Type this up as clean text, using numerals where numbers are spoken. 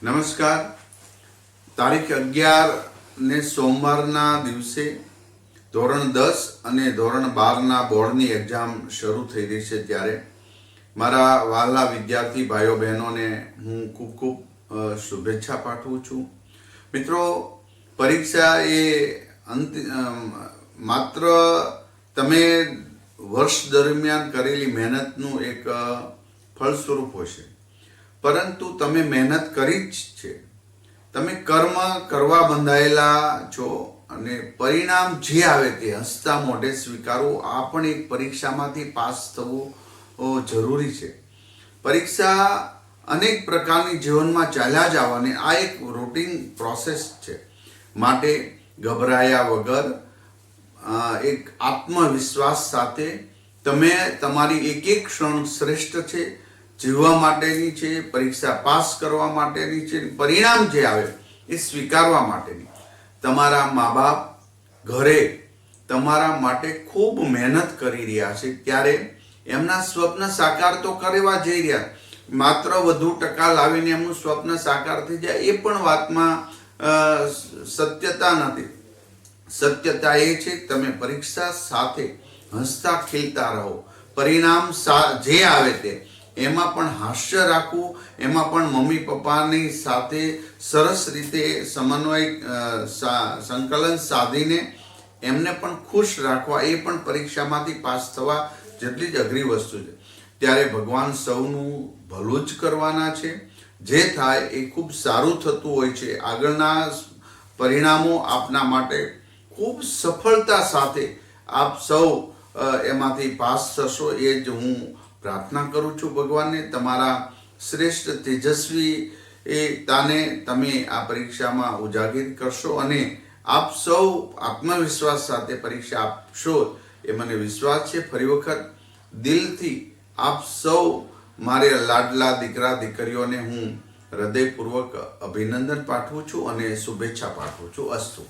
નમસ્કાર. તારીખ 11 ને સોમવારના દિવસે ધોરણ 10 અને ધોરણ 12ના બોર્ડની એક્ઝામ શરૂ થઈ રહી છે, ત્યારે મારા વહાલા વિદ્યાર્થી ભાઈઓ બહેનોને હું ખૂબ ખૂબ શુભેચ્છા પાઠવું છું. મિત્રો, પરીક્ષા એ માત્ર તમે વર્ષ દરમિયાન કરેલી મહેનતનું એક ફળ સ્વરૂપ હશે, પરંતુ તમે મહેનત કરી જ છે, તમે કર્મ કરવા બંધાયેલા છો અને પરિણામ જે આવે તે હસતા મોઢે સ્વીકારવું, આ પણ એક પરીક્ષામાંથી પાસ થવું જરૂરી છે. પરીક્ષા અનેક પ્રકારની જીવનમાં ચાલ્યા જ આવવાની આ એક રૂટીન પ્રોસેસ છે. માટે ગભરાયા વગર એક આત્મવિશ્વાસ સાથે તમે તમારી એક એક ક્ષણ શ્રેષ્ઠ છે, જીવવા માટેની છે, પરીક્ષા પાસ કરવા માટેની છે, પરિણામ જે આવે એ સ્વીકારવા માટેની. તમારા મા બાપ ઘરે તમારા માટે ખૂબ મહેનત કરી રહ્યા છે, ત્યારે એમના સ્વપ્ન સાકાર તો કરવા જઈ રહ્યા, માત્ર વધુ ટકા લાવીને એમનું સ્વપ્ન સાકાર થઈ જાય એ પણ વાતમાં સત્યતા નથી. સત્યતા એ છે તમે પરીક્ષા સાથે હસતા ખેલતા રહો, પરિણામ જે આવે તે એમાં પણ હાસ્ય રાખવું, એમાં પણ મમ્મી પપ્પાની સાથે સરસ રીતે સંકલન સાધીને એમને પણ ખુશ રાખવા, એ પણ પરીક્ષામાંથી પાસ થવા જેટલી જ અઘરી વસ્તુ છે. ત્યારે ભગવાન સૌનું ભલું જ કરવાના છે. જે થાય એ ખૂબ સારું થતું હોય છે. આગળના પરિણામો આપના માટે ખૂબ સફળતા સાથે આપ સૌ એમાંથી પાસ થશો, એ જ હું પ્રાર્થના કરું છું ભગવાનને. તમારા શ્રેષ્ઠ તેજસ્વીતાને તમે આ પરીક્ષામાં ઉજાગર કરશો અને આપ સૌ આત્મવિશ્વાસ સાથે પરીક્ષા આપશો એ મને વિશ્વાસ છે. ફરી વખત દિલથી આપ સૌ મારે લાડલા દીકરા દીકરીઓને હું હૃદયપૂર્વક અભિનંદન પાઠવું છું અને શુભેચ્છા પાઠવું છું. અસ્તુ.